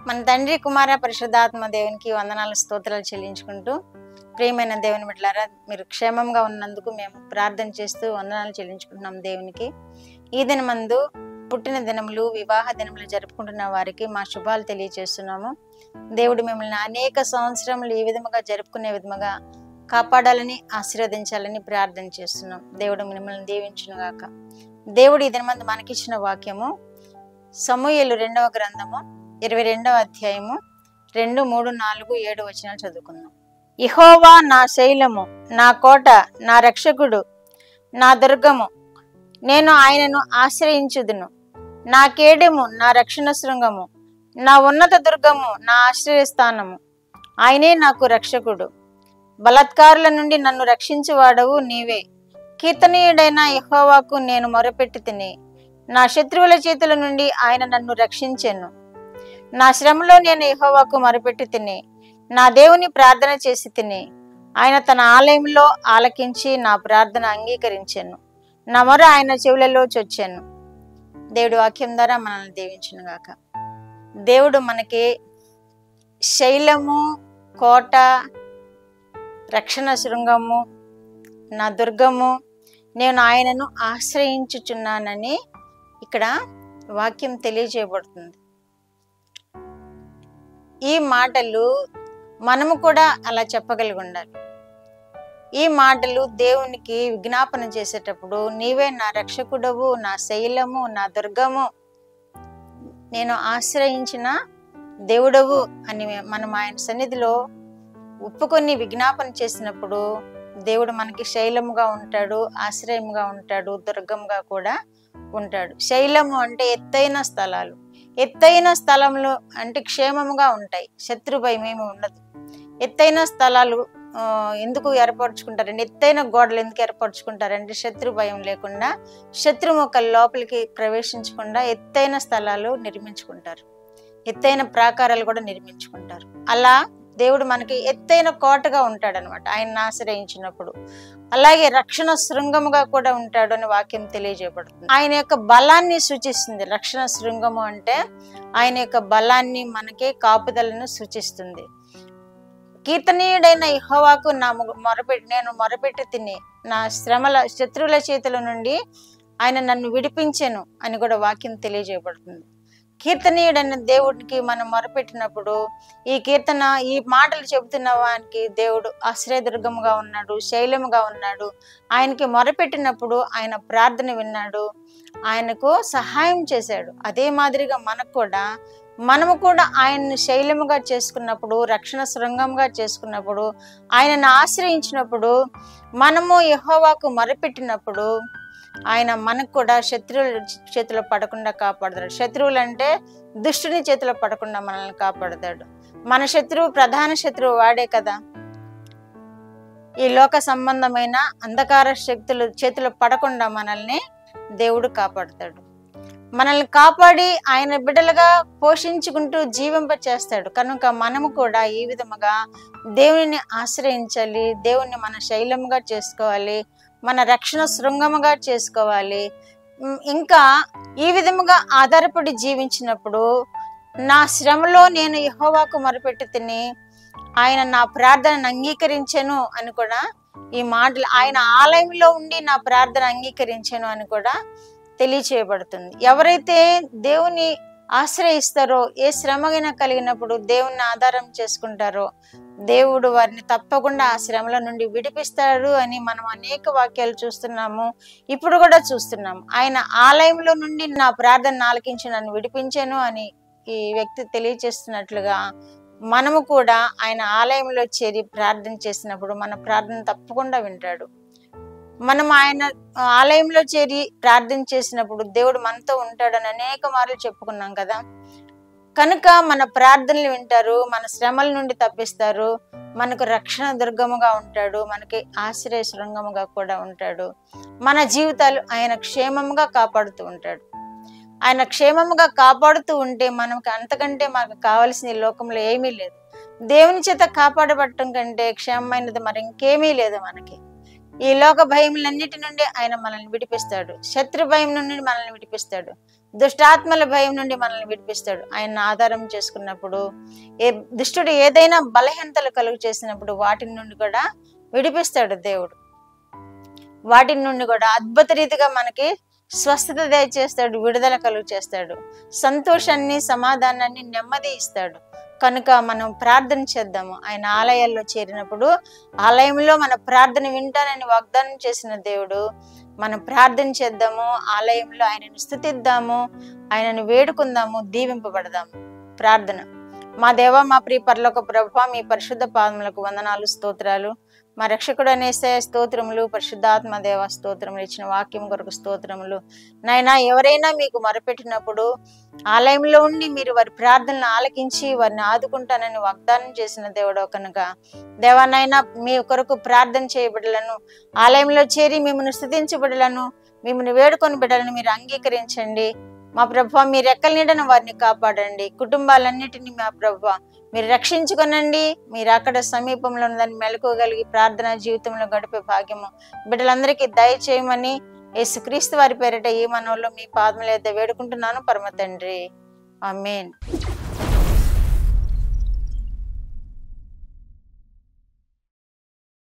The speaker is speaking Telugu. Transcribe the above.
మన తండ్రి కుమార పరిశుద్ధాత్మ దేవునికి వందనాలు స్తోత్రాలు చెల్లించుకుంటూ, ప్రియమైన దేవుని బిడ్డలారా, మీరు క్షేమంగా ఉన్నందుకు మేము ప్రార్థన చేస్తూ వందనాలు చెల్లించుకుంటున్నాం దేవునికి. ఈ దినమందు పుట్టిన దినములు, వివాహ దినములు జరుపుకుంటున్న వారికి మా శుభాలు తెలియజేస్తున్నాము. దేవుడు మిమ్మల్ని అనేక సంవత్సరములు ఈ విధముగా జరుపుకునే విధముగా కాపాడాలని, ఆశీర్వదించాలని ప్రార్థన చేస్తున్నాం. దేవుడు మిమ్మల్ని దీవించును గాక. దేవుడు ఈ దినమందు మనకిచ్చిన వాక్యము సమూయేలు 2వ గ్రంథము 22వ అధ్యాయము 2, 3, 4, 7 వచనాలు చదువుకుందాం. యెహోవా నా శైలము, నా కోట, నా రక్షకుడు, నా దుర్గము, నేను ఆయనను ఆశ్రయించుదును. నా కేడెము, నా రక్షణ శృంగము, నా ఉన్నత దుర్గము, నా ఆశ్రయస్థానము. ఆయనే నాకు రక్షకుడు. బలాత్కారుల నుండి నన్ను రక్షించువాడవు నీవే. కీర్తనీయుడైన యెహోవాకు నేను మొరపెట్టి తిని, నా శత్రువుల చేతుల నుండి ఆయన నన్ను రక్షించెను. నా శ్రమలో నేను యెహోవాకు మొరపెట్టి తిని, నా దేవుని ప్రార్థన చేసి తిని, ఆయన తన ఆలయంలో ఆలకించి నా ప్రార్థన అంగీకరించెను. నా మొర ఆయన చెవులలో చొచ్చాను. దేవుడి వాక్యం ద్వారా మనల్ని దీవించును గాక. దేవుడు మనకి శైలము, కోట, రక్షణ శృంగము, నా దుర్గము, నేను ఆయనను ఆశ్రయించుచున్నానని ఇక్కడ వాక్యం తెలియజేయబడుతుంది. ఈ మాటలు మనము కూడా అలా చెప్పగలిగి ఉండాలి. ఈ మాటలు దేవునికి విజ్ఞాపన చేసేటప్పుడు, నీవే నా రక్షకుడవు, నా శైలము, నా దుర్గము, నేను ఆశ్రయించిన దేవుడవు అని మనం ఆయన సన్నిధిలో ఒప్పుకొని విజ్ఞాపన చేసినప్పుడు దేవుడు మనకి శైలముగా ఉంటాడు, ఆశ్రయముగా ఉంటాడు, దుర్గంగా కూడా ఉంటాడు. శైలము అంటే ఎత్తైన స్థలాలు. ఎత్తైన స్థలంలో అంటే క్షేమముగా ఉంటాయి, శత్రు భయం ఏమి ఉండదు. ఎత్తైన స్థలాలు ఎందుకు ఏర్పరచుకుంటారంటే, ఎత్తైన గోడలు ఎందుకు ఏర్పరచుకుంటారంటే శత్రు భయం లేకుండా, శత్రుముఖాలు లోపలికి ప్రవేశించకుండా ఎత్తైన స్థలాలు నిర్మించుకుంటారు, ఎత్తైన ప్రాకారాలు కూడా నిర్మించుకుంటారు. అలా దేవుడు మనకి ఎత్తైన కోటగా ఉంటాడు అనమాట ఆయన్ని ఆశ్రయించినప్పుడు. అలాగే రక్షణ శృంగముగా కూడా ఉంటాడు అని వాక్యం తెలియజేయబడుతుంది. ఆయన యొక్క బలాన్ని సూచిస్తుంది. రక్షణ శృంగము అంటే ఆయన యొక్క బలాన్ని, మనకి కాపుదలను సూచిస్తుంది. కీర్తనీయుడైన యెహోవాకు నేను మొరపెట్టి తిని, నా శత్రువుల చేతుల నుండి ఆయన నన్ను విడిపించెను అని కూడా వాక్యం తెలియజేయబడుతుంది. కీర్తనీయుడైన దేవుడికి మనం మొరపెట్టినప్పుడు, ఈ మాటలు చెబుతున్న వానికి దేవుడు ఆశ్రయదుర్గముగా ఉన్నాడు, శైలముగా ఉన్నాడు. ఆయనకి మొరపెట్టినప్పుడు ఆయన ప్రార్థన విన్నాడు, ఆయనకు సహాయం చేశాడు. అదే మాదిరిగా మనము కూడా ఆయన్ని శైలముగా చేసుకున్నప్పుడు, రక్షణ శృంగంగా చేసుకున్నప్పుడు, ఆయనను ఆశ్రయించినప్పుడు, మనము యెహోవాకు మొరపెట్టినప్పుడు ఆయన మనకు కూడా శత్రువుల చేతిలో పడకుండా కాపాడతాడు. శత్రువులు అంటే దుష్టుని చేతిలో పడకుండా మనల్ని కాపాడతాడు. మన ప్రధాన శత్రువు వాడే కదా. ఈ లోక సంబంధమైన అంధకార శక్తుల చేతిలో పడకుండా మనల్ని దేవుడు కాపాడతాడు. మనల్ని కాపాడి ఆయన బిడ్డలుగా పోషించుకుంటూ జీవింప చేస్తాడు. కనుక మనము కూడా ఈ విధముగా దేవుని ఆశ్రయించాలి, దేవుణ్ణి మన శైలముగా చేసుకోవాలి, మన రక్షణ శృంగముగా చేసుకోవాలి. ఇంకా ఈ విధముగా ఆధారపడి జీవించినప్పుడు, నా శ్రమలో నేను యెహోవాకు మొరపెట్టి తిని, ఆయన నా ప్రార్థనను అంగీకరించెను అని కూడా ఈ మాటలు, ఆయన ఆలయంలో ఉండి నా ప్రార్థన అంగీకరించెను అని కూడా తెలియచేయబడుతుంది. ఎవరైతే దేవుని ఆశ్రయిస్తారో, ఏ శ్రమగైనా కలిగినప్పుడు దేవుణ్ణి ఆధారం చేసుకుంటారో, దేవుడు వారిని తప్పకుండా ఆ శ్రమల నుండి విడిపిస్తాడు అని మనం అనేక వాక్యాలు చూస్తున్నాము, ఇప్పుడు కూడా చూస్తున్నాము. ఆయన ఆలయంలో నుండి నా ప్రార్థన ఆలకించి నన్ను విడిపించాను అని ఈ వ్యక్తి తెలియచేస్తున్నట్లుగా, మనము కూడా ఆయన ఆలయంలో చేరి ప్రార్థన చేసినప్పుడు మన ప్రార్థన తప్పకుండా వింటాడు. మనం ఆయన ఆలయంలో చేరి ప్రార్థన చేసినప్పుడు దేవుడు మనతో ఉంటాడని అనేక మార్లు చెప్పుకున్నాం కదా. కనుక మన ప్రార్థనలు వింటారు, మన శ్రమల నుండి తప్పిస్తారు, మనకు రక్షణ దుర్గముగా ఉంటాడు, మనకి ఆశ్రయ శృంగముగా కూడా ఉంటాడు. మన జీవితాలు ఆయన క్షేమముగా కాపాడుతూ ఉంటాడు. ఆయన క్షేమముగా కాపాడుతూ ఉంటే అంతకంటే మనకు కావాల్సిన ఈ లోకంలో ఏమీ లేదు. దేవుని చేత కాపాడబడటం కంటే క్షేమమైనది మరి ఇంకేమీ లేదు మనకి. ఈ లోక భయములన్నిటి నుండి ఆయన మనల్ని విడిపిస్తాడు. శత్రు భయం నుండి మనల్ని విడిపిస్తాడు. దుష్టాత్మల భయం నుండి మనల్ని విడిపిస్తాడు. ఆయన ఆధారం చేసుకున్నప్పుడు దుష్టుడు ఏదైనా బలహీనతలు కలుగు చేసినప్పుడు వాటి నుండి కూడా విడిపిస్తాడు దేవుడు. వాటి నుండి కూడా అద్భుత రీతిగా మనకి స్వస్థత దయచేస్తాడు, విడుదల కలుగు చేస్తాడు, సంతోషాన్ని, సమాధానాన్ని, నెమ్మది ఇస్తాడు. కనుక మనం ప్రార్థన చేద్దాము. ఆయన ఆలయాల్లో చేరినప్పుడు ఆలయంలో మన ప్రార్థన వింటానని వాగ్దానం చేసిన దేవుడు. మనం ప్రార్థన చేద్దాము, ఆలయంలో ఆయనను స్తుతిద్దాము, ఆయనను వేడుకుందాము, దీవింపబడదాము. ప్రార్థన. మా దేవ, మా ప్రియ పరలోక ప్రభువా, మీ పరిశుద్ధ పాదములకు వందనాలు, స్తోత్రాలు. మా రక్షకుడు యేసయ్య స్తోత్రములు. పరిశుద్ధాత్మ దేవ స్తోత్రములు. ఇచ్చిన వాక్యం కొరకు స్తోత్రములు. నాయనా, ఎవరైనా మీకు మొరపెట్టినప్పుడు ఆలయంలో ఉండి మీరు వారి ప్రార్థనలు ఆలకించి వారిని ఆదుకుంటానని వాగ్దానం చేసిన దేవుడు కనుక దేవానైనా మీ కొరకు ప్రార్థన చేయబడలను, ఆలయంలో చేరి మిమ్మల్ని స్తుతించబడలను, మిమ్మల్ని వేడుకొని బిడ్డలను మీరు అంగీకరించండి. మా ప్రభువా, మీ రెక్కల నీడను వారిని కాపాడండి. కుటుంబాలన్నిటినీ మా ప్రభువా మీరు రక్షించుకొనండి. మీరు అక్కడ సమీపంలో ఉన్నదాన్ని మెలకువగలిగి ప్రార్థనా జీవితంలో గడిపే భాగ్యము బిడ్డలందరికీ దయచేయమని యేసుక్రీస్తు వారి పేరిట ఈ మనవుల్లో మీ పాదముల యొద్ద వేడుకుంటున్నాను పరమ తండ్రి. ఆమేన్.